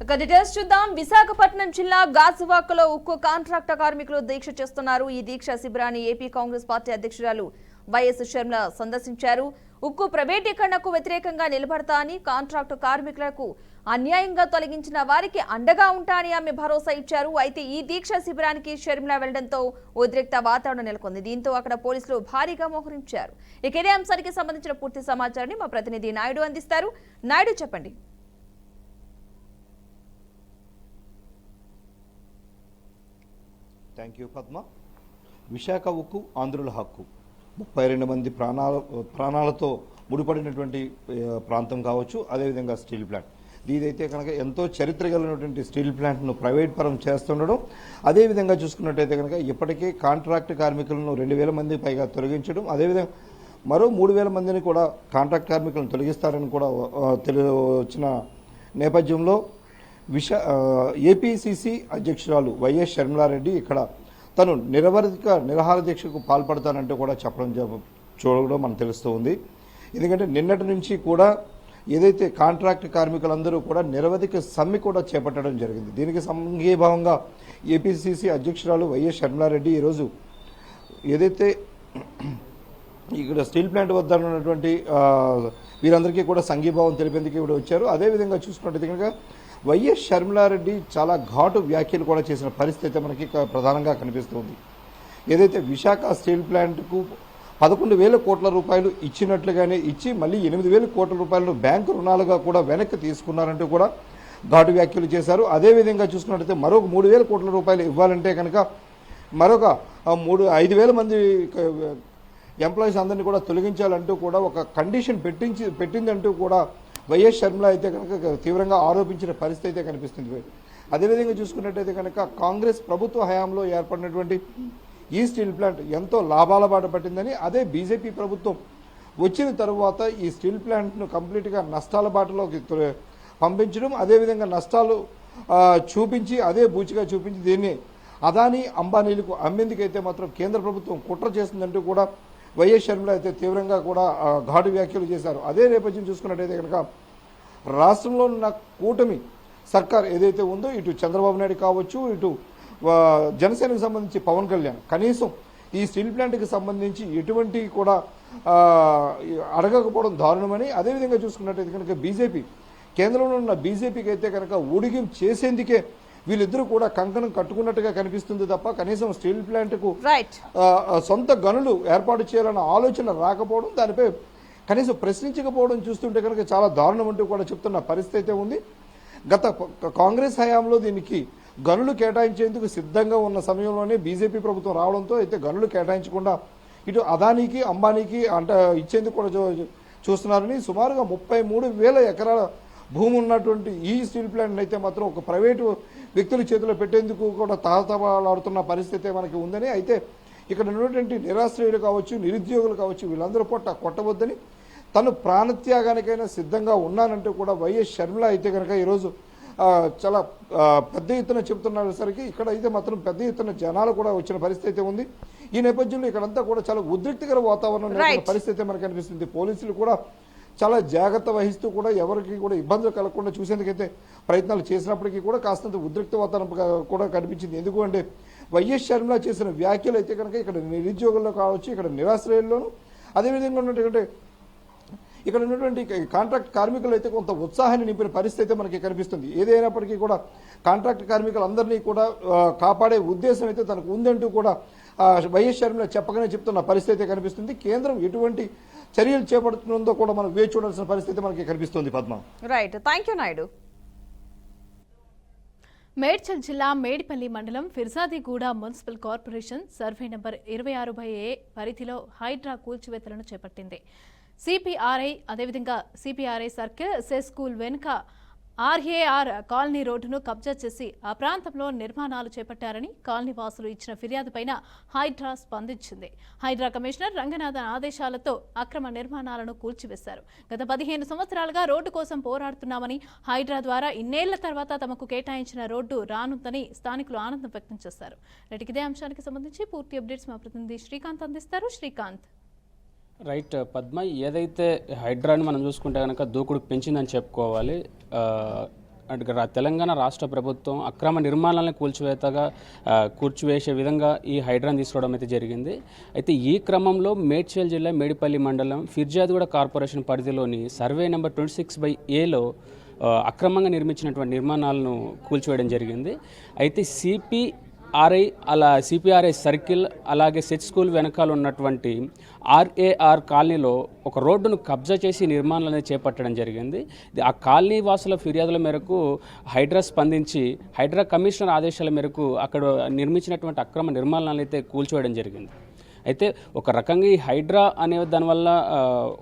ఇక డీటెయిల్స్ చూద్దాం. విశాఖపట్నం జిల్లా గాజువాకలో ఉక్కు కాంట్రాక్టర్ కార్మికులు దీక్ష చేస్తున్నారు. ఈ దీక్ష శిబిరాన్ని ఏపీ కాంగ్రెస్ పార్టీ అధ్యక్షురాలు వైఎస్ షర్మిల సందర్శించారు. ఉక్కు ప్రైవేటీకరణకు వ్యతిరేకంగా నిలబడతా అని, కాంట్రాక్టు కార్మికులకు అన్యాయంగా తొలగించిన వారికి అండగా ఉంటా అని ఆమె భరోసా ఇచ్చారు. అయితే ఈ దీక్ష శిబిరానికి షర్మిల వెళ్లడంతో ఉద్రిక్త వాతావరణం నెలకొంది. దీంతో అక్కడ పోలీసులు భారీగా మోహరించారు. ఇక ఇదే అంశానికి సంబంధించిన పూర్తి సమాచారాన్ని మా ప్రతినిధి నాయుడు అందిస్తారు. నాయుడు, చెప్పండి. Thank you Padma. విశాఖ ఉక్కు ఆంధ్రుల హక్కు 32 మంది ప్రాణాలతో ముడిపడినటువంటి ప్రాంతం కావచ్చు. అదేవిధంగా స్టీల్ ప్లాంట్ ఇదైతే కనుక ఎంతో చరిత్ర కలిగినటువంటి స్టీల్ ప్లాంట్ను ప్రైవేట్ పరం చేస్తుండడం, అదేవిధంగా చూసుకున్నట్టయితే కనుక ఇప్పటికే కాంట్రాక్ట్ కార్మికులను 2000 మంది పైగా తొలగించడం, అదేవిధంగా మరో 3000 మందిని కూడా కాంట్రాక్ట్ కార్మికులను తొలగిస్తారని కూడా వచ్చిన నేపథ్యంలో ఏపీసీసీ అధ్యక్షురాలు వైఎస్ షర్మిలారెడ్డి ఇక్కడ తను నిరహార దీక్షకు పాల్పడతానంటూ కూడా చూడడం మనకు తెలుస్తూ ఉంది. ఎందుకంటే నిన్నటి నుంచి కూడా ఏదైతే కాంట్రాక్ట్ కార్మికులందరూ కూడా నిరవధిక సమ్మె కూడా చేపట్టడం జరిగింది. దీనికి సంఘీభావంగా ఏపీసీసీ అధ్యక్షురాలు వైఎస్ షర్మిలారెడ్డి ఈరోజు ఏదైతే ఇక్కడ స్టీల్ ప్లాంట్ వద్ద ఉన్నటువంటి వీరందరికీ కూడా సంఘీభావం తెలిపేందుకు ఇప్పుడు వచ్చారు. అదేవిధంగా చూసుకున్నట్టయితే కనుక వైఎస్ షర్మిలారెడ్డి చాలా ఘాటు వ్యాఖ్యలు కూడా చేసిన పరిస్థితి మనకి ప్రధానంగా కనిపిస్తుంది. ఏదైతే విశాఖ స్టీల్ ప్లాంట్కు 11,000 కోట్ల రూపాయలు ఇచ్చినట్లుగానే ఇచ్చి మళ్ళీ 8,000 కోట్ల రూపాయలను బ్యాంకు రుణాలుగా కూడా వెనక్కి తీసుకున్నారంటూ కూడా ఘాటు వ్యాఖ్యలు చేశారు. అదేవిధంగా చూసుకున్నట్టయితే మరొక 3,000 కోట్ల రూపాయలు ఇవ్వాలంటే కనుక మరొక 5,000 మంది ఎంప్లాయీస్ అందరినీ కూడా తొలగించాలంటూ కూడా ఒక కండిషన్ పెట్టిందంటూ కూడా వైఎస్ షర్మిల అయితే కనుక తీవ్రంగా ఆరోపించిన పరిస్థితి అయితే కనిపిస్తుంది. అదేవిధంగా చూసుకున్నట్టయితే కనుక కాంగ్రెస్ ప్రభుత్వ హయాంలో ఏర్పడినటువంటి ఈ స్టీల్ ప్లాంట్ ఎంతో లాభాల బాట పట్టిందని, అదే బీజేపీ ప్రభుత్వం వచ్చిన తర్వాత ఈ స్టీల్ ప్లాంట్ను కంప్లీట్గా నష్టాల బాటలోకి పంపించడం, అదేవిధంగా నష్టాలు చూపించి అదే బూచిగా చూపించి దీన్ని అదానీ అంబానీలకు అమ్మేందుకైతే మాత్రం కేంద్ర ప్రభుత్వం కుట్ర చేస్తుందంటూ కూడా వైఎస్ షర్మిల అయితే తీవ్రంగా కూడా ఘాటు వ్యాఖ్యలు చేశారు. అదే నేపథ్యం చూసుకున్నట్టయితే కనుక రాష్ట్రంలో ఉన్న కూటమి సర్కార్ ఏదైతే ఉందో, ఇటు చంద్రబాబు నాయుడు కావచ్చు, ఇటు జనసేనకు సంబంధించి పవన్ కళ్యాణ్ కనీసం ఈ స్టీల్ ప్లాంట్కి సంబంధించి ఎటువంటి కూడా అడగకపోవడం దారుణమని, అదేవిధంగా చూసుకున్నట్టయితే కనుక బీజేపీ కేంద్రంలో ఉన్న బీజేపీకి అయితే కనుక ఊడిగం చేసేందుకే వీళ్ళిద్దరూ కూడా కంకణం కట్టుకున్నట్టుగా కనిపిస్తుంది తప్ప కనీసం స్టీల్ ప్లాంట్కు సొంత గనులు ఏర్పాటు చేయాలన్న ఆలోచన రాకపోవడం, దానిపై కనీసం ప్రశ్నించకపోవడం చూస్తుంటే కనుక చాలా దారుణం అంటూ కూడా చెప్తున్న పరిస్థితి అయితే ఉంది. గత కాంగ్రెస్ హయాంలో దీనికి గనులు కేటాయించేందుకు సిద్ధంగా ఉన్న సమయంలోనే బీజేపీ ప్రభుత్వం రావడంతో అయితే గనులు కేటాయించకుండా ఇటు అదానీకి అంబానీకి ఇచ్చేందుకు కూడా చూస్తున్నారని, సుమారుగా 33,000 ఎకరాల భూమి ఉన్నటువంటి ఈ స్టీల్ ప్లాంట్ అయితే మాత్రం ఒక ప్రైవేటు వ్యక్తుల చేతిలో పెట్టేందుకు కూడా తహతహలాడుతున్న పరిస్థితి మనకి ఉందని, అయితే ఇక్కడ ఉన్నటువంటి నిరాశ్రయులు కావచ్చు, నిరుద్యోగులు కావచ్చు, వీళ్ళందరూ కొట్టవద్దని తను ప్రాణత్యాగానికైనా సిద్ధంగా ఉన్నానంటూ కూడా వైఎస్ షర్మిల అయితే కనుక ఈరోజు చాలా పెద్ద ఎత్తున చెబుతున్నసరికి ఇక్కడ అయితే మాత్రం పెద్ద ఎత్తున జనాలు కూడా వచ్చిన పరిస్థితి అయితే ఉంది. ఈ నేపథ్యంలో ఇక్కడంతా కూడా చాలా ఉద్రిక్తకర వాతావరణం పరిస్థితి మనకు కనిపిస్తుంది. పోలీసులు కూడా చాలా జాగ్రత్త వహిస్తూ కూడా ఎవరికి కూడా ఇబ్బందులు కలగకుండా చూసేందుకైతే ప్రయత్నాలు చేసినప్పటికీ కూడా కాస్తంత ఉద్రిక్త వాతావరణం కూడా కనిపించింది. ఎందుకు అంటే వైఎస్ షర్మిల చేసిన వ్యాఖ్యలు అయితే కనుక ఇక్కడ నిరుద్యోగుల్లో కావచ్చు, ఇక్కడ నిరాశ్రయుల్లోనూ, అదేవిధంగా ఉన్నటువంటి ఇక్కడ ఉన్నటువంటి కాంట్రాక్ట్ కార్మికులు అయితే కొంత ఉత్సాహాన్ని నింపిన పరిస్థితి మనకి కనిపిస్తుంది. ఏదైనప్పటికీ కూడా కాంట్రాక్ట్ కార్మికులందరినీ కూడా కాపాడే ఉద్దేశం అయితే తనకు ఉందంటూ కూడా వైఎస్ షర్మిల చెప్పగానే చెప్తున్న పరిస్థితి కనిపిస్తుంది. కేంద్రం ఎటువంటి చర్యలు చేపడుతుందో కూడా మనం వేచి చూడాల్సిన పరిస్థితి మనకి కనిపిస్తుంది. Padma, right, thank you Naidu. Medchal జిల్లా మేడిపల్లి మండలం Peerzadiguda municipal corporation survey number 26/A పరిధిలో హైడ్రా కూల్చివేతలను చేపట్టింది. సిపిఆర్ఐ అదేవిధంగా సిపిఆర్ఐ సర్కిల్ సెస్ స్కూల్ వెనుక ఆర్ఏఆర్ కాలనీ రోడ్డును కబ్జా చేసి ఆ ప్రాంతంలో నిర్మాణాలు చేపట్టారని కాలనీ వాసులు ఇచ్చిన ఫిర్యాదుపైన హైడ్రా స్పందించింది. హైడ్రా కమిషనర్ రంగనాథన్ ఆదేశాలతో అక్రమ నిర్మాణాలను కూల్చివేశారు. గత 15 సంవత్సరాలుగా రోడ్డు కోసం పోరాడుతున్నామని, హైడ్రా ద్వారా ఇన్నేళ్ల తర్వాత తమకు కేటాయించిన రోడ్డు రానుందని స్థానికులు ఆనందం వ్యక్తం చేశారు. ఇదే అంశానికి సంబంధించి పూర్తి అప్డేట్స్ మా ప్రతినిధి శ్రీకాంత్ అందిస్తారు. శ్రీకాంత్. రైట్ పద్మ, ఏదైతే హైడ్రాని మనం చూసుకుంటే కనుక దూకుడు పెంచిందని చెప్పుకోవాలి. తెలంగాణ రాష్ట్ర ప్రభుత్వం అక్రమ నిర్మాణాలను కూల్చివేసే విధంగా ఈ హైడ్రాను తీసుకోవడం అయితే జరిగింది. అయితే ఈ క్రమంలో మేడ్చల్ జిల్లా మేడిపల్లి మండలం ఫిర్జాదిగూడ కార్పొరేషన్ పరిధిలోని సర్వే నెంబర్ 26/Aలో అక్రమంగా నిర్మించినటువంటి నిర్మాణాలను కూల్చివేయడం జరిగింది. అయితే సిపిఆర్ఐ సర్కిల్ అలాగే సెట్ స్కూల్ వెనకాల ఉన్నటువంటి ఆర్ఏఆర్ కాలనీలో ఒక రోడ్డును కబ్జా చేసి నిర్మాణాలను చేపట్టడం జరిగింది. ఆ కాలనీ వాసుల ఫిర్యాదుల మేరకు హైడ్రా స్పందించి హైడ్రా కమిషనర్ ఆదేశాల మేరకు అక్కడ నిర్మించినటువంటి అక్రమ నిర్మాణాలను అయితే కూల్చివేయడం జరిగింది. అయితే ఒక రకంగా ఈ హైడ్రా అనే దానివల్ల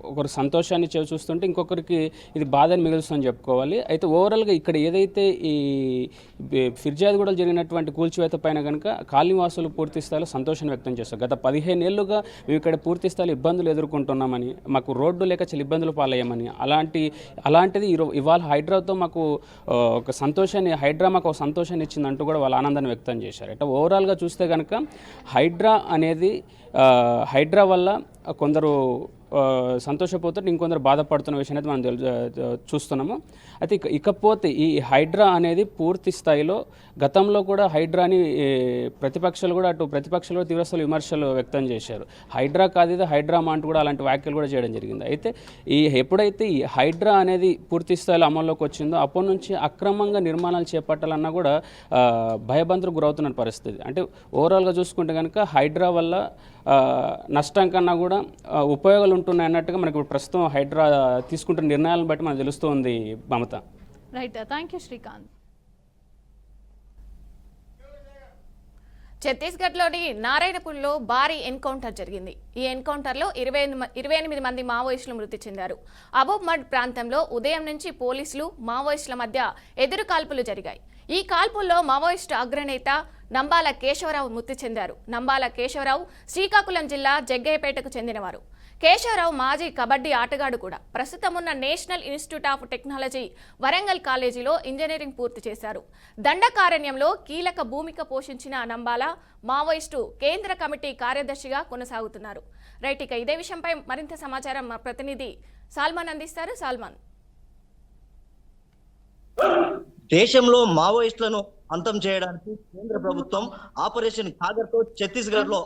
ఒకరు సంతోషాన్ని చూస్తుంటే ఇంకొకరికి ఇది బాధని మిగులుస్తుందని చెప్పుకోవాలి. అయితే ఓవరాల్గా ఇక్కడ ఏదైతే ఈ ఫిర్జాదిగూడలో జరిగినటువంటి కూల్చివేత పైన కనుక కాలనీవాసులు పూర్తి స్థాయిలో సంతోషాన్ని వ్యక్తం చేస్తారు. గత 15 ఏళ్లుగా మేము ఇక్కడ పూర్తి స్థాయిలో ఇబ్బందులు ఎదుర్కొంటున్నామని, మాకు రోడ్డు లేక చాలా ఇబ్బందులు పాలయ్యామని, అలాంటిది ఇవాళ హైడ్రాతో మాకు ఒక సంతోషాన్ని హైడ్రా మాకు ఒక సంతోషాన్ని ఇచ్చిందంటూ కూడా వాళ్ళ ఆనందాన్ని వ్యక్తం చేశారు. అంటే ఓవరాల్గా చూస్తే కనుక హైడ్రా వల్ల కొందరు సంతోషపోతుంటే ఇంకొందరు బాధపడుతున్న విషయం అయితే మనం చూస్తున్నాము. అయితే ఇకపోతే ఈ హైడ్రా అనేది పూర్తి స్థాయిలో గతంలో కూడా హైడ్రాని ప్రతిపక్షాలు కూడా తీవ్రస్థాయిలో విమర్శలు వ్యక్తం చేశారు. హైడ్రా కాదు ఇది హైడ్రామా అంటూ కూడా అలాంటి వ్యాఖ్యలు కూడా చేయడం జరిగింది. అయితే ఎప్పుడైతే ఈ హైడ్రా అనేది పూర్తి స్థాయిలో అమల్లోకి వచ్చిందో అప్పటి నుంచి అక్రమంగా నిర్మాణాలు చేపట్టాలన్నా కూడా భయభ్రాంతులకు గురవుతున్న పరిస్థితి. అంటే ఓవరాల్గా చూసుకుంటే కనుక హైడ్రా వల్ల నష్టం కన్నా కూడా ఉపయోగాలు ఉంటున్నాయి అన్నట్టుగా మనకు ప్రస్తుతం హైడ్రా తీసుకుంటున్న నిర్ణయాలను బట్టి మనకు తెలుస్తోంది Mamata. Right, thank you Srikanth. ఛత్తీస్గఢ్లోని నారాయణపూర్లో భారీ ఎన్కౌంటర్ జరిగింది. ఈ ఎన్కౌంటర్లో 28 మంది మావోయిస్టులు మృతి చెందారు. అబోబ్మడ్ ప్రాంతంలో ఉదయం నుంచి పోలీసులు మావోయిస్టుల మధ్య ఎదురు కాల్పులు జరిగాయి. ఈ కాల్పుల్లో మావోయిస్టు అగ్రనేత నంబాల కేశవరావు మృతి చెందారు. నంబాల కేశవరావు శ్రీకాకుళం జిల్లా జగ్గయ్యపేటకు చెందినవారు. కేశవరావు మాజీ కబడ్డీ ఆటగాడు కూడా. ప్రస్తుతం ఉన్న national institute of technology Warangal కాలేజీలో ఇంజనీరింగ్ పూర్తి చేశారు. దండకారణ్యంలో కీలక భూమిక పోషించిన నంబాల మావోయిస్టు కేంద్ర కమిటీ కార్యదర్శిగా కొనసాగుతున్నారు. రైట్, ఇక ఇదే విషయంపై మరింత సమాచారం మా ప్రతినిధి సాల్మాన్ అందిస్తారు. సాల్మాన్. దేశంలో మావోయిస్టులను అంతం చేయడానికి కేంద్ర ప్రభుత్వం ఆపరేషన్ కాగర్తో ఛత్తీస్గఢ్ లో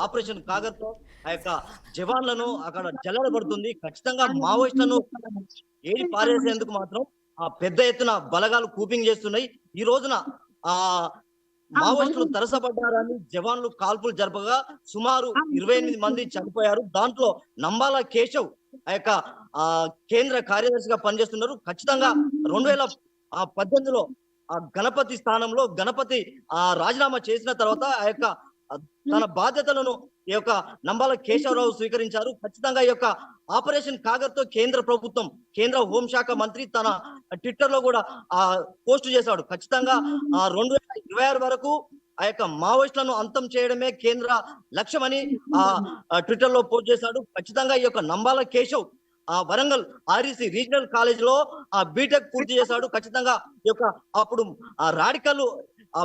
ఆపరేషన్ కాగర్తో ఆ యొక్క జవాన్లను అక్కడ జల్లడబడుతుంది. ఖచ్చితంగా మావోయిస్టులను ఏడి పారేసేందుకు మాత్రం పెద్ద ఎత్తున బలగాలు కూపింగ్ చేస్తున్నాయి. ఈ రోజున మావోయిస్టులు తరసపడ్డారని జవాన్లు కాల్పులు జరపగా సుమారు 28 మంది చనిపోయారు. దాంట్లో నంబాల కేశవ్ ఆ యొక్క కేంద్ర కార్యదర్శిగా పనిచేస్తున్నారు. ఖచ్చితంగా 2018లో గణపతి స్థానంలో గణపతి రాజీనామా చేసిన తర్వాత ఆ యొక్క తన బాధ్యతలను ఈ యొక్క నంబాల కేశవరావు స్వీకరించారు. ఖచ్చితంగా ఈ యొక్క ఆపరేషన్ కాగర్తో కేంద్ర ప్రభుత్వం కేంద్ర హోంశాఖ మంత్రి తన ట్విట్టర్ లో కూడా పోస్ట్ చేశాడు. ఖచ్చితంగా 2026 వరకు ఆ యొక్క మావోయిస్టులను అంతం చేయడమే కేంద్ర లక్ష్యమని ట్విట్టర్ లో పోస్ట్ చేశాడు. ఖచ్చితంగా ఈ యొక్క Nambala Keshav Warangal REC regional college లో బీటెక్ పూర్తి చేశాడు. ఖచ్చితంగా ఈ యొక్క అప్పుడు రాడికల్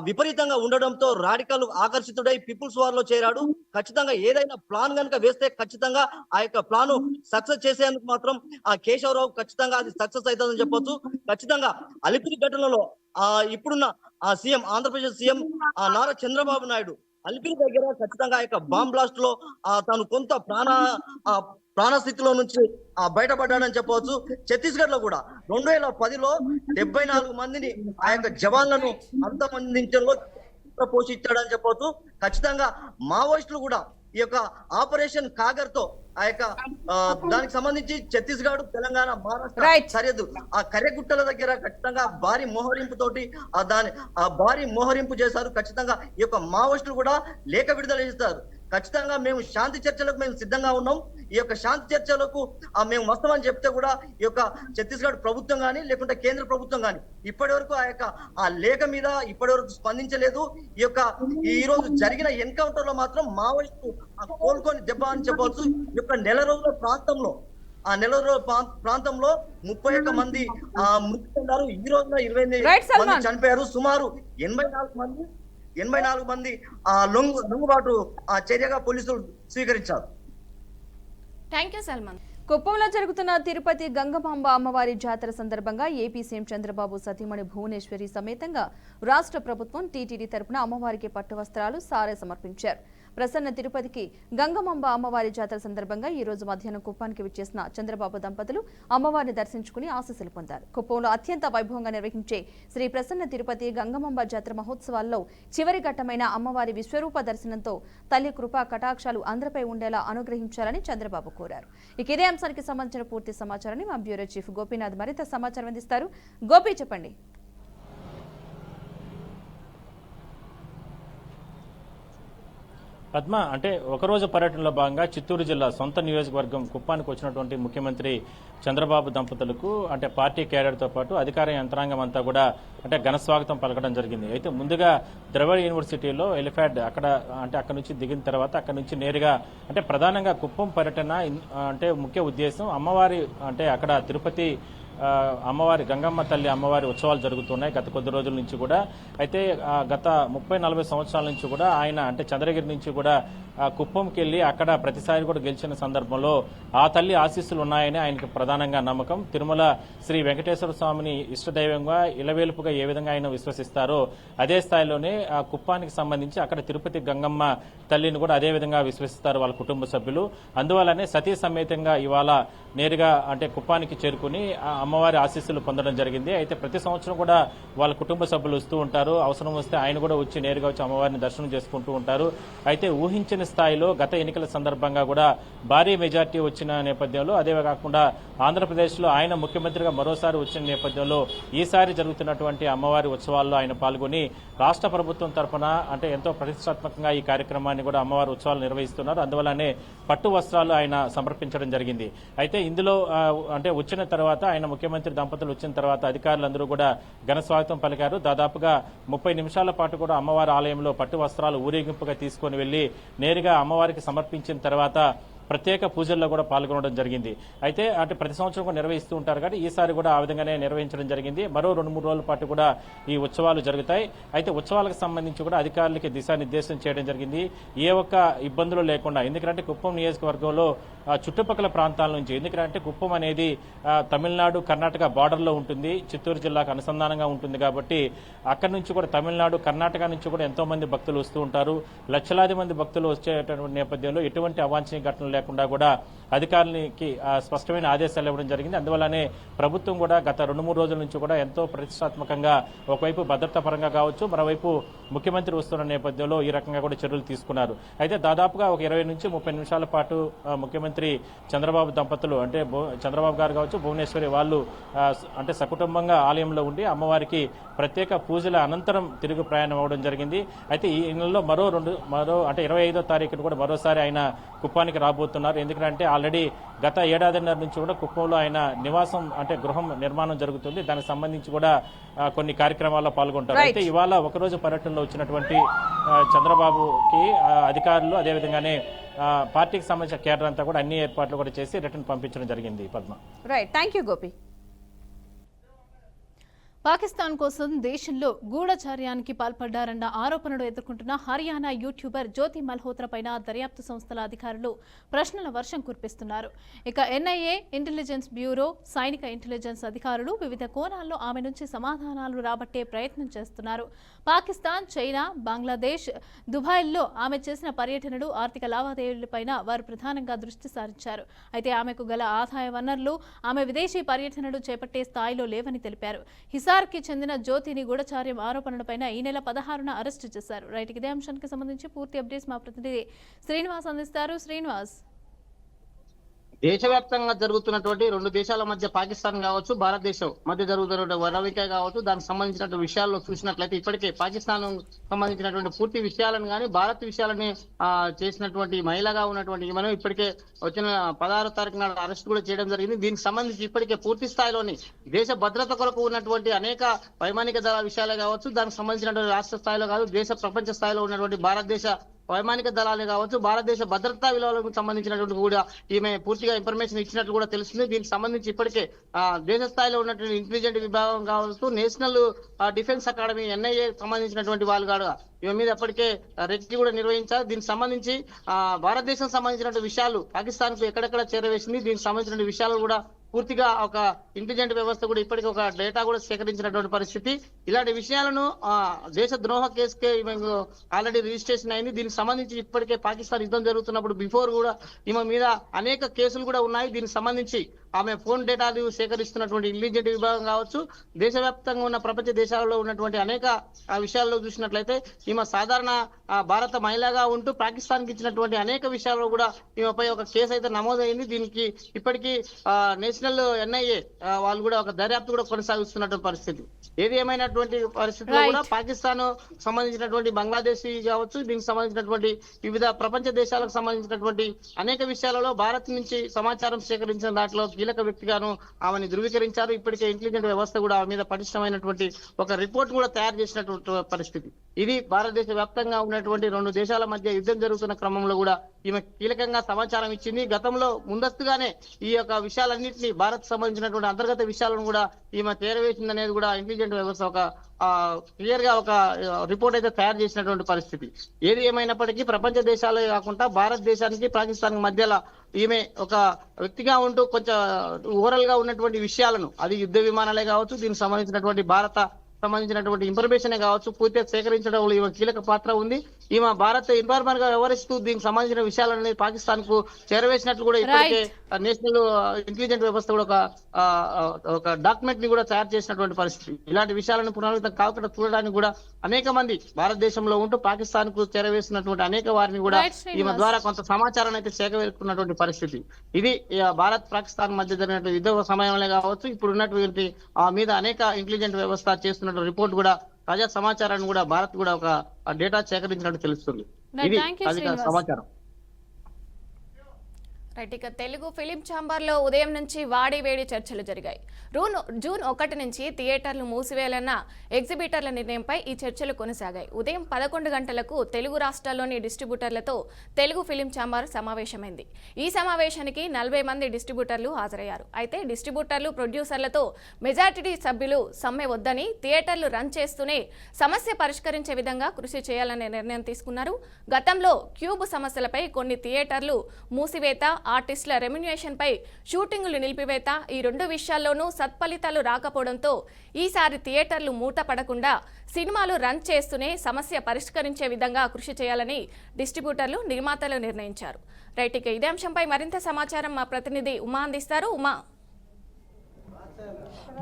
విపరీతంగా ఉండడంతో రాడికల్ ఆకర్షితుడై పీపుల్స్ వార్ లో చేరాడు. ఖచ్చితంగా ఏదైనా ప్లాన్ కనుక వేస్తే ఖచ్చితంగా ఆ యొక్క ప్లాన్ సక్సెస్ చేసేందుకు మాత్రం కేశవరావు ఖచ్చితంగా అది సక్సెస్ అవుతుందని చెప్పొచ్చు. ఖచ్చితంగా అలిపిరి ఘటనలో ఇప్పుడున్న సీఎం ఆంధ్రప్రదేశ్ సీఎం నారా చంద్రబాబు నాయుడు అలిపిరి దగ్గర ఖచ్చితంగా ఆ యొక్క బాంబ్ బ్లాస్ట్ లో తాను కొంత ప్రాణస్థితిలో నుంచి బయటపడ్డాడని చెప్పవచ్చు. ఛత్తీస్గఢ్ లో కూడా 2010లో 74 మందిని ఆ యొక్క జవాన్లను అంతమందించడంలో పోషించాడని చెప్పవచ్చు. ఖచ్చితంగా మావోయిస్టులు కూడా ఈ యొక్క ఆపరేషన్ కాగర్తో ఆ యొక్క దానికి సంబంధించి ఛత్తీస్గఢ్, తెలంగాణ, మహారాష్ట్ర సరిహద్దు కర్రెగుట్టల దగ్గర ఖచ్చితంగా భారీ మోహరింపు చేశారు. ఖచ్చితంగా ఈ యొక్క మావోయిస్టులు కూడా లేఖ విడుదల చేస్తారు. ఖచ్చితంగా మేము శాంతి చర్చలకు మేము సిద్ధంగా ఉన్నాం. ఈ యొక్క శాంతి చర్చలకు మేము వస్తామని చెప్తే కూడా ఈ యొక్క ఛత్తీస్గఢ్ ప్రభుత్వం కానీ లేకుంటే కేంద్ర ప్రభుత్వం కానీ ఇప్పటి వరకు ఆ లేఖ మీద ఇప్పటి వరకు స్పందించలేదు. ఈ రోజు జరిగిన ఎన్కౌంటర్ లో మాత్రం మావోయిస్టు కోలుకొని దెబ్బ అని చెప్పవచ్చు. ఈ యొక్క నెల రోజుల ప్రాంతంలో 31 మంది మృతి చెందారు. ఈ రోజున 28 మంది చనిపోయారు. సుమారు 84 మంది లొంగుబాటు చర్యగా పోలీసులు స్వీకరించారు. Thank you Salman. కుప్పంలో జరుగుతున్న తిరుపతి గంగమాంబ అమ్మవారి జాతర సందర్భంగా ఏపీ సీఎం చంద్రబాబు సతీమణి భువనేశ్వరి సమేతంగా రాష్ట్ర ప్రభుత్వం టీటీడీ తరపున అమ్మవారికి పట్టు వస్త్రాలు సారె సమర్పించారు. ప్రసన్న తిరుపతికి గంగమాంబ అమ్మవారి జాతర సందర్భంగా ఈ రోజు మధ్యాహ్నం కుప్పానికి విచ్చేసిన చంద్రబాబు దంపతులు అమ్మవారిని దర్శించుకుని ఆశీస్సులు పొందారు. కుప్పంలో అత్యంత వైభవంగా నిర్వహించే శ్రీ ప్రసన్న తిరుపతి గంగమాంబ జాతర మహోత్సవాల్లో చివరి ఘట్టమైన అమ్మవారి విశ్వరూప దర్శనంతో తల్లి కృపా కటాక్షాలు అందరిపై ఉండేలా అనుగ్రహించాలని చంద్రబాబు కోరారు. ఇక ఇదే అంశానికి సంబంధించిన పూర్తి సమాచారాన్ని మా బ్యూరో చీఫ్ గోపీనాథ్ మరింత సమాచారం అందిస్తారు. గోపి, చెప్పండి. పద్మ, అంటే ఒకరోజు పర్యటనలో భాగంగా చిత్తూరు జిల్లా సొంత నియోజకవర్గం కుప్పానికి వచ్చినటువంటి ముఖ్యమంత్రి చంద్రబాబు దంపతులకు అంటే పార్టీ క్యాడర్తో పాటు అధికార యంత్రాంగం అంతా కూడా అంటే ఘన స్వాగతం పలకడం జరిగింది. అయితే ముందుగా ద్రవిడ యూనివర్సిటీలో ఎలిఫాడ్ అక్కడ నుంచి దిగిన తర్వాత అక్కడ నుంచి నేరుగా అంటే ప్రధానంగా కుప్పం పర్యటన అంటే ముఖ్య ఉద్దేశం అమ్మవారి అంటే అక్కడ తిరుపతి అమ్మవారి గంగమ్మ తల్లి అమ్మవారి ఉత్సవాలు జరుగుతున్నాయి గత కొద్ది రోజుల నుంచి కూడా. అయితే గత 30-40 సంవత్సరాల నుంచి కూడా ఆయన అంటే చంద్రగిరి నుంచి కూడా కుప్పంకి వెళ్ళి అక్కడ ప్రతిసారి కూడా గెలిచిన సందర్భంలో ఆ తల్లి ఆశీస్సులు ఉన్నాయని ఆయనకు ప్రధానంగా నమ్మకం. తిరుమల శ్రీ వెంకటేశ్వర స్వామిని ఇష్టదైవంగా ఇలవేలుపుగా ఏ విధంగా ఆయన విశ్వసిస్తారో అదే స్థాయిలోనే ఆ కుప్పానికి సంబంధించి అక్కడ తిరుపతి గంగమ్మ తల్లిని కూడా అదే విధంగా విశ్వసిస్తారు వాళ్ళ కుటుంబ సభ్యులు. అందువల్లనే సతీ సమేతంగా ఇవాళ నేరుగా అంటే కుప్పానికి చేరుకుని అమ్మవారి ఆశీస్సులు పొందడం జరిగింది. అయితే ప్రతి సంవత్సరం కూడా వాళ్ళ కుటుంబ సభ్యులు వస్తూ ఉంటారు. అవసరం వస్తే ఆయన కూడా వచ్చి నేరుగా వచ్చి అమ్మవారిని దర్శనం చేసుకుంటూ ఉంటారు. అయితే ఊహించిన స్థాయిలో గత ఎన్నికల సందర్భంగా కూడా భారీ మెజార్టీ వచ్చిన నేపథ్యంలో అదే కాకుండా ఆంధ్రప్రదేశ్లో ఆయన ముఖ్యమంత్రిగా మరోసారి వచ్చిన నేపథ్యంలో ఈసారి జరుగుతున్నటువంటి అమ్మవారి ఉత్సవాల్లో ఆయన పాల్గొని రాష్ట్ర ప్రభుత్వం తరఫున అంటే ఎంతో ప్రతిష్టాత్మకంగా ఈ కార్యక్రమాన్ని కూడా అమ్మవారి ఉత్సవాలు నిర్వహిస్తున్నారు. అందువల్లనే పట్టు వస్త్రాలు ఆయన సమర్పించడం జరిగింది. అయితే ఇందులో అంటే వచ్చిన తర్వాత ఆయన ముఖ్యమంత్రి దంపతులు వచ్చిన తర్వాత అధికారులందరూ కూడా ఘన స్వాగతం పలికారు. దాదాపుగా 30 నిమిషాల పాటు కూడా అమ్మవారి ఆలయంలో పట్టు వస్త్రాలు ఊరేగింపుగా తీసుకొని వెళ్లి నేరుగా అమ్మవారికి సమర్పించిన తర్వాత ప్రత్యేక పూజల్లో కూడా పాల్గొనడం జరిగింది. అయితే అంటే ప్రతి సంవత్సరం కూడా నిర్వహిస్తూ ఉంటారు కాబట్టి ఈసారి కూడా ఆ విధంగానే నిర్వహించడం జరిగింది. మరో 2-3 రోజుల పాటు కూడా ఈ ఉత్సవాలు జరుగుతాయి. అయితే ఉత్సవాలకు సంబంధించి కూడా అధికారులకి దిశానిర్దేశం చేయడం జరిగింది. ఏ ఒక్క ఇబ్బందులు లేకుండా, ఎందుకంటే కుప్పం నియోజకవర్గంలో చుట్టుపక్కల ప్రాంతాల నుంచి, ఎందుకంటే కుప్పం అనేది తమిళనాడు కర్ణాటక బార్డర్లో ఉంటుంది, చిత్తూరు జిల్లాకు అనుసంధానంగా ఉంటుంది కాబట్టి అక్కడి నుంచి కూడా తమిళనాడు కర్ణాటక నుంచి కూడా ఎంతో మంది భక్తులు వస్తూ ఉంటారు. లక్షలాది మంది భక్తులు వచ్చేటువంటి నేపథ్యంలో ఎటువంటి అవాంఛనీయ ఘటనలు లేకుండా కూడా అధికారులకి స్పష్టమైన ఆదేశాలు ఇవ్వడం జరిగింది. అందువల్లనే ప్రభుత్వం కూడా గత 2-3 రోజుల నుంచి కూడా ఎంతో ప్రతిష్టాత్మకంగా ఒకవైపు భద్రతా పరంగా కావచ్చు, మరోవైపు ముఖ్యమంత్రి వస్తున్న నేపథ్యంలో ఈ రకంగా కూడా చర్యలు తీసుకున్నారు. అయితే దాదాపుగా ఒక 20-30 నిమిషాల పాటు ముఖ్యమంత్రి చంద్రబాబు దంపతులు అంటే చంద్రబాబు గారు కావచ్చు, భువనేశ్వరి వాళ్ళు అంటే సకుటుంబంగా ఆలయంలో ఉండి అమ్మవారికి ప్రత్యేక పూజల అనంతరం తిరుగు ప్రయాణం అవ్వడం జరిగింది. అయితే ఈ నెలలో మరో అంటే 25వ తారీఖున కూడా మరోసారి ఆయన కుప్పానికి రాబోతున్నారు. ఎందుకంటే ఆల్రెడీ గత ఏడాదిన్నర నుంచి కూడా కుప్పంలో ఆయన నివాసం అంటే గృహం నిర్మాణం జరుగుతుంది. దానికి సంబంధించి కూడా కొన్ని కార్యక్రమాల్లో పాల్గొంటారు. అయితే ఇవాళ ఒకరోజు పర్యటనలో వచ్చినటువంటి చంద్రబాబుకి అధికారులు అదేవిధంగానే పార్టీకి సంబంధించిన కేడర్ అంతా కూడా అన్ని ఏర్పాట్లు కూడా చేసి రిటర్న్ పంపించడం జరిగింది. Padma, right, thank you Gopi. Pakistan కోసం దేశంలో గూఢచర్యానికి పాల్పడ్డారన్న ఆరోపణలు ఎదుర్కొంటున్న హర్యానా యూట్యూబర్ జ్యోతి మల్హోత్రా పైన దర్యాప్తు సంస్థల అధికారులు ప్రశ్నల వర్షం కురిపిస్తున్నారు. ఇక ఎన్ఐఏ, ఇంటెలిజెన్స్ బ్యూరో, సైనిక ఇంటెలిజెన్స్ అధికారులు వివిధ కోణాల్లో ఆమె నుంచి సమాధానాలు రాబట్టే ప్రయత్నం చేస్తున్నారు. పాకిస్తాన్, చైనా, బంగ్లాదేశ్, దుబాయ్లో ఆమె చేసిన పర్యటనలు, ఆర్థిక లావాదేవీలపైన వారు ప్రధానంగా దృష్టి సారించారు. అయితే ఆమెకు గల ఆదాయ వనరులు ఆమె విదేశీ పర్యటనలు చేపట్టే స్థాయిలో లేవని తెలిపారు. కి చెందిన జ్యోతిని గూఢచార్యం ఆరోపణలపైన ఈ నెల 16న అరెస్టు చేశారు. రైట్, ఇదే అంశానికి సంబంధించి పూర్తి అప్డేట్స్ మా ప్రతినిధి శ్రీనివాస్ అందిస్తారు. శ్రీనివాస్, దేశవ్యాప్తంగా జరుగుతున్నటువంటి 2 దేశాల మధ్య పాకిస్తాన్ కావచ్చు, భారతదేశం మధ్య జరుగుతున్నటువంటి వరవిక కావచ్చు, దానికి సంబంధించినటువంటి విషయాల్లో చూసినట్లయితే ఇప్పటికే పాకిస్తాన్ సంబంధించినటువంటి పూర్తి విషయాలను కానీ భారత్ విషయాలని చేసినటువంటి మహిళగా ఉన్నటువంటి మనం ఇప్పటికే వచ్చిన 16వ తారీఖు నాడు అరెస్ట్ కూడా చేయడం జరిగింది. దీనికి సంబంధించి ఇప్పటికే పూర్తి స్థాయిలోని దేశ భద్రత కొరకు ఉన్నటువంటి అనేక వైమానిక దళ విషయాలే కావచ్చు, దానికి సంబంధించినటువంటి రాష్ట్ర స్థాయిలో కాదు, ప్రపంచ స్థాయిలో ఉన్నటువంటి భారతదేశ వైమానిక దళాలు కావచ్చు, భారతదేశ భద్రతా విలువలకు సంబంధించినటువంటి కూడా ఈమె పూర్తిగా ఇన్ఫర్మేషన్ ఇచ్చినట్లు కూడా తెలుస్తుంది. దీనికి సంబంధించి ఇప్పటికే దేశ స్థాయిలో ఉన్నటువంటి ఇంటెలిజెంట్ విభాగం కావచ్చు, నేషనల్ డిఫెన్స్ అకాడమీ NIA సంబంధించినటువంటి వాళ్ళు కూడా ఈమె మీద ఎప్పటికే రెడ్ కూడా నిర్వహించారు. దీనికి సంబంధించి భారతదేశం సంబంధించినటువంటి విషయాలు పాకిస్తాన్ కు ఎక్కడెక్కడ చేరవేసింది, దీనికి సంబంధించిన విషయాలు కూడా పూర్తిగా ఒక ఇంటెలిజెంట్ వ్యవస్థ కూడా ఇప్పటికీ ఒక డేటా కూడా సేకరించినటువంటి పరిస్థితి. ఇలాంటి విషయాలను దేశ ద్రోహ కేసుకే ఆల్రెడీ రిజిస్ట్రేషన్ అయింది. దీనికి సంబంధించి ఇప్పటికే పాకిస్తాన్ యుద్ధం జరుగుతున్నప్పుడు బిఫోర్ కూడా ఈమె మీద అనేక కేసులు కూడా ఉన్నాయి. దీనికి సంబంధించి ఆమె ఫోన్ డేటాలు సేకరిస్తున్నటువంటి ఇంటెలిజెంట్ విభాగం కావచ్చు, దేశవ్యాప్తంగా ఉన్న ప్రపంచ దేశాలలో ఉన్నటువంటి అనేక విషయాల్లో చూసినట్లయితే ఈమె సాధారణ భారత మహిళగా ఉంటూ పాకిస్తాన్ కి ఇచ్చినటువంటి అనేక విషయాల్లో కూడా ఈమెపై ఒక కేసు అయితే నమోదైంది. దీనికి ఇప్పటికీ నేషనల్ NIA వాళ్ళు కూడా ఒక దర్యాప్తు కూడా కొనసాగిస్తున్నటువంటి పరిస్థితి. ఏది ఏమైనటువంటి పరిస్థితుల్లో కూడా పాకిస్తాన్ సంబంధించినటువంటి బంగ్లాదేశ్ కావచ్చు, దీనికి సంబంధించినటువంటి వివిధ ప్రపంచ దేశాలకు సంబంధించినటువంటి అనేక విషయాలలో భారత్ నుంచి సమాచారం సేకరించిన దాంట్లో కీలక వ్యక్తిగాను ఆమెను ధృవీకరించారు. ఇప్పటికే ఇంటెలిజెంట్ వ్యవస్థ కూడా ఆమె మీద పటిష్టమైనటువంటి ఒక రిపోర్ట్ కూడా తయారు చేసినటువంటి పరిస్థితి. ఇది భారతదేశ వ్యాప్తంగా ఉన్నటువంటి 2 దేశాల మధ్య యుద్ధం జరుగుతున్న క్రమంలో కూడా ఈమె కీలకంగా సమాచారం ఇచ్చింది. గతంలో ముందస్తుగానే ఈ యొక్క విషయాలన్నింటినీ భారత్ సంబంధించినటువంటి అంతర్గత విషయాలను కూడా ఈమె చేరవేసింది అనేది కూడా ఇంటెలిజెంట్ వ్యవస్థ ఒక క్లియర్ గా ఒక రిపోర్ట్ అయితే తయారు చేసినటువంటి పరిస్థితి. ఏది ఏమైనప్పటికీ ప్రపంచ దేశాలే కాకుండా భారతదేశానికి పాకిస్తాన్ మధ్యలో ఈమె ఒక వ్యక్తిగా ఉంటూ కొంచెం ఓవరాల్ గా ఉన్నటువంటి విషయాలను, అది యుద్ధ విమానాలే కావచ్చు, దీనికి సంబంధించినటువంటి భారత సంబంధించినటువంటి ఇన్ఫర్మేషన్ కావచ్చు, పూర్తిగా సేకరించడంలో ఈమె కీలక పాత్ర ఉంది. ఈమె భారత్ ఇన్ఫార్మర్ గా వ్యవహరిస్తూ దీనికి సంబంధించిన విషయాలని పాకిస్తాన్ కు చేరవేసినట్లు కూడా ఇప్పటికే నేషనల్ ఇంటెలిజెంట్ వ్యవస్థ కూడా ఒక డాక్యుమెంట్ ని కూడా తయారు చేసినటువంటి పరిస్థితి. ఇలాంటి విషయాలను పునరావృతం కాకుండా చూడడానికి కూడా అనేక మంది భారతదేశంలో ఉంటూ పాకిస్తాన్ కు చేరవేసినటువంటి అనేక వారిని కూడా ఈమె ద్వారా కొంత సమాచారాన్ని అయితే సేకరిస్తున్నటువంటి పరిస్థితి. ఇది భారత్ పాకిస్తాన్ మధ్య జరిగినటువంటి యుద్ధ సమయంలో కావచ్చు, ఇప్పుడు ఉన్నటువంటి మీద అనేక ఇంటెలిజెంట్ వ్యవస్థ చేస్తున్న రిపోర్ట్ కూడా తాజా సమాచారాన్ని కూడా భారత్ కూడా ఒక డేటా సేకరించినట్టు తెలుస్తుంది. ఇది తాజా సమాచారం. రైట్, ఇక తెలుగు ఫిలిం ఛాంబర్లో ఉదయం నుంచి వాడి వేడి చర్చలు జరిగాయి. జూన్ 1 నుంచి థియేటర్లు మూసివేయాలన్న ఎగ్జిబిటర్ల నిర్ణయంపై ఈ చర్చలు కొనసాగాయి. ఉదయం 11 గంటలకు తెలుగు రాష్ట్రాల్లోని డిస్ట్రిబ్యూటర్లతో తెలుగు ఫిలిం ఛాంబర్ సమావేశమైంది. ఈ సమావేశానికి 40 మంది డిస్ట్రిబ్యూటర్లు హాజరయ్యారు. అయితే డిస్ట్రిబ్యూటర్లు, ప్రొడ్యూసర్లతో మెజారిటీ సభ్యులు సమ్మె వద్దని, థియేటర్లు రన్ చేస్తూనే సమస్య పరిష్కరించే విధంగా కృషి చేయాలనే నిర్ణయం తీసుకున్నారు. గతంలో క్యూబ్ సమస్యలపై కొన్ని థియేటర్లు మూసివేత, ఆర్టిస్టుల రెమ్యునరేషన్ పై షూటింగులు నిలిపివేత, ఈ 2 విషయాల్లోనూ సత్ఫలితాలు రాకపోవడంతో ఈసారి థియేటర్లు మూతపడకుండా సినిమాలు రన్ చేస్తూనే సమస్య పరిష్కరించే విధంగా కృషి చేయాలని డిస్ట్రిబ్యూటర్లు, నిర్మాతలు నిర్ణయించారు. రైట్, ఇక ఇదే అంశంపై మరింత సమాచారం మా ప్రతినిధి ఉమా అందిస్తారు. ఉమా.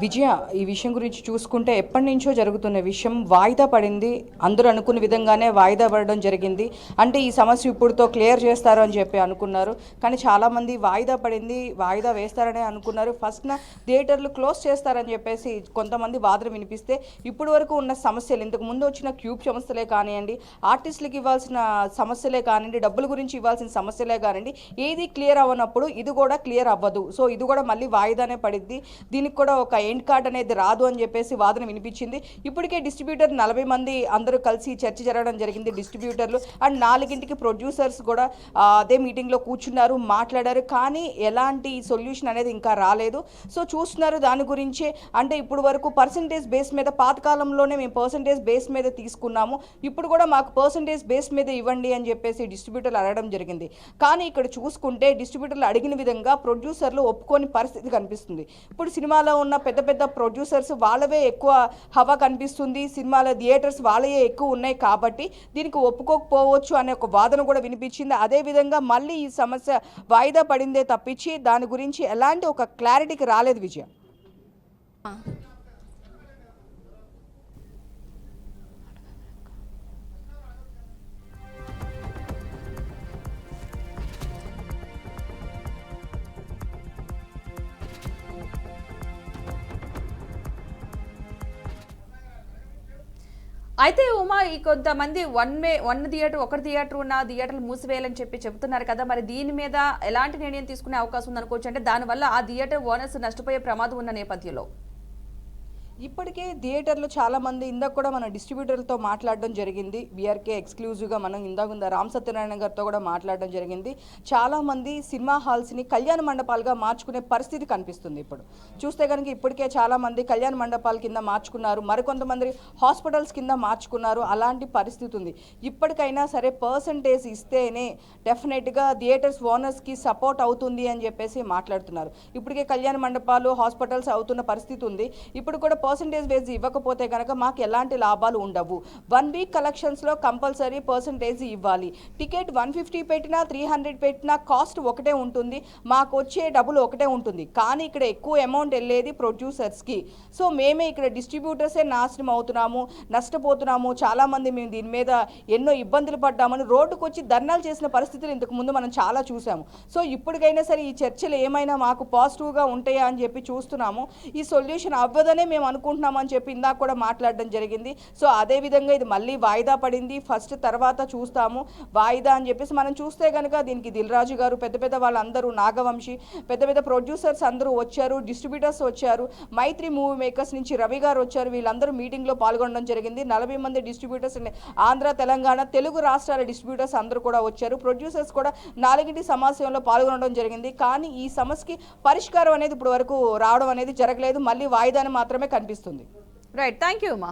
విజయ, ఈ విషయం గురించి చూసుకుంటే ఎప్పటి నుంచో జరుగుతున్న విషయం వాయిదా పడింది. అందరూ అనుకున్న విధంగానే వాయిదా పడడం జరిగింది. అంటే ఈ సమస్య ఇప్పుడుతో క్లియర్ చేస్తారు అని చెప్పి అనుకున్నారు. కానీ చాలామంది వాయిదా పడింది, వాయిదా వేస్తారనే అనుకున్నారు. ఫస్ట్న థియేటర్లు క్లోజ్ చేస్తారని చెప్పేసి కొంతమంది వాదన వినిపిస్తే ఇప్పుడు వరకు ఉన్న సమస్యలు, ఇంతకు ముందు వచ్చిన క్యూబ్ సమస్యలే కానివ్వండి, ఆర్టిస్టులకు ఇవ్వాల్సిన సమస్యలే కానివ్వండి, డబ్బుల గురించి ఇవ్వాల్సిన సమస్యలే కానివ్వండి, ఏది క్లియర్ అవ్వనప్పుడు ఇది కూడా క్లియర్ అవ్వదు. సో ఇది కూడా మళ్ళీ వాయిదానే పడిద్ది. దీనికి కూడా ఒక ఎండ్ కార్డ్ అనేది రాదు అని చెప్పేసి వాదన వినిపించింది. ఇప్పటికే డిస్ట్రిబ్యూటర్ 40 మంది అందరూ కలిసి చర్చ జరగడం జరిగింది. డిస్ట్రిబ్యూటర్లు అండ్ 4కి ప్రొడ్యూసర్స్ కూడా అదే మీటింగ్లో కూర్చున్నారు, మాట్లాడారు. కానీ ఎలాంటి సొల్యూషన్ అనేది ఇంకా రాలేదు. సో చూస్తున్నారు దాని గురించే. అంటే ఇప్పుడు వరకు పర్సంటేజ్ బేస్ మీద, పాతకాలంలోనే మేము పర్సంటేజ్ బేస్ మీద తీసుకున్నాము, ఇప్పుడు కూడా మాకు పర్సంటేజ్ బేస్ మీద ఇవ్వండి అని చెప్పేసి డిస్ట్రిబ్యూటర్లు అడగడం జరిగింది. కానీ ఇక్కడ చూసుకుంటే డిస్ట్రిబ్యూటర్లు అడిగిన విధంగా ప్రొడ్యూసర్లు ఒప్పుకోని పరిస్థితి కనిపిస్తుంది. ఇప్పుడు సినిమాలో ఉన్న పెద్ద పెద్ద ప్రొడ్యూసర్స్ వాళ్ళవే ఎక్కువ హవా కనిపిస్తుంది, సినిమాల థియేటర్స్ వాళ్ళే ఎక్కువ ఉన్నాయి కాబట్టి దీనికి ఒప్పుకోకపోవచ్చు అనే ఒక వాదన కూడా వినిపించింది. అదేవిధంగా మళ్ళీ ఈ సమస్య వాయిదా పడిందే తప్పించి దాని గురించి ఎలాంటి ఒక క్లారిటీకి రాలేదు విజయ. అయితే ఉమా, ఈ కొంతమంది ఒక థియేటర్ ఉన్న థియేటర్లు మూసివేయాలని చెప్తున్నారు కదా, మరి దీని మీద ఎలాంటి నిర్ణయం తీసుకునే అవకాశం ఉంది అనుకోవచ్చు? అంటే దానివల్ల ఆ థియేటర్ ఓనర్స్ నష్టపోయే ప్రమాదం ఉన్న నేపథ్యంలో ఇప్పటికే థియేటర్లు చాలామంది ఇందాక కూడా మన డిస్ట్రిబ్యూటర్లతో మాట్లాడడం జరిగింది. బీఆర్కే ఎక్స్క్లూజివ్గా మనం ఇందాక రామ్ సత్యనారాయణ గారితో కూడా మాట్లాడడం జరిగింది. చాలామంది సినిమా హాల్స్ని కళ్యాణ మండపాలుగా మార్చుకునే పరిస్థితి కనిపిస్తుంది. ఇప్పుడు చూస్తే కనుక ఇప్పటికే చాలామంది కళ్యాణ మండపాల కింద మార్చుకున్నారు, మరికొంతమంది హాస్పిటల్స్ కింద మార్చుకున్నారు. అలాంటి పరిస్థితి ఉంది. ఇప్పటికైనా సరే పర్సంటేజ్ ఇస్తేనే డెఫినెట్గా థియేటర్స్ ఓనర్స్కి సపోర్ట్ అవుతుంది అని చెప్పేసి మాట్లాడుతున్నారు. ఇప్పటికే కళ్యాణ మండపాలు హాస్పిటల్స్ అవుతున్న పరిస్థితి ఉంది. ఇప్పుడు కూడా పర్సంటేజ్ బేస్ ఇవ్వకపోతే కనుక మాకు ఎలాంటి లాభాలు ఉండవు. 1 వీక్ కలెక్షన్స్లో కంపల్సరీ పర్సంటేజ్ ఇవ్వాలి. టికెట్ 150 పెట్టినా 300 పెట్టినా కాస్ట్ ఒకటే ఉంటుంది, మాకు వచ్చే డబ్బులు ఒకటే ఉంటుంది. కానీ ఇక్కడ ఎక్కువ అమౌంట్ వెళ్ళేది ప్రొడ్యూసర్స్కి. సో మేమే ఇక్కడ డిస్ట్రిబ్యూటర్సే నాశనం అవుతున్నాము, నష్టపోతున్నాము. చాలామంది మేము దీని మీద ఎన్నో ఇబ్బందులు పడ్డామని రోడ్డుకు వచ్చి ధర్నాలు చేసిన పరిస్థితులు ఇంతకుముందు మనం చాలా చూసాము. సో ఇప్పటికైనా సరే ఈ చర్చలు ఏమైనా మాకు పాజిటివ్గా ఉంటాయా అని చెప్పి చూస్తున్నాము. ఈ సొల్యూషన్ అవ్వదనే మేము అనుకుంటున్నామని చెప్పి ఇందాక కూడా మాట్లాడడం జరిగింది. సో అదేవిధంగా ఇది మళ్ళీ వాయిదా పడింది. ఫస్ట్ తర్వాత చూస్తాము వాయిదా అని చెప్పేసి మనం చూస్తే కనుక దీనికి దిల్ రాజు గారు, పెద్ద పెద్ద వాళ్ళందరూ, నాగవంశీ, పెద్ద పెద్ద ప్రొడ్యూసర్స్ అందరూ వచ్చారు, డిస్ట్రిబ్యూటర్స్ వచ్చారు, మైత్రి మూవీ మేకర్స్ నుంచి రవి గారు వచ్చారు. వీళ్ళందరూ మీటింగ్లో పాల్గొనడం జరిగింది. 40 మంది డిస్ట్రిబ్యూటర్స్, ఆంధ్ర, తెలంగాణ, తెలుగు రాష్ట్రాల డిస్ట్రిబ్యూటర్స్ అందరూ కూడా వచ్చారు. ప్రొడ్యూసర్స్ కూడా 4 సమావేశంలో పాల్గొనడం జరిగింది. కానీ ఈ సమస్యకి పరిష్కారం అనేది ఇప్పుడు వరకు రావడం అనేది జరగలేదు. మళ్ళీ వాయిదాని మాత్రమే కనిపిస్తుంది. రైట్, థ్యాంక్ యూ అమ్మా.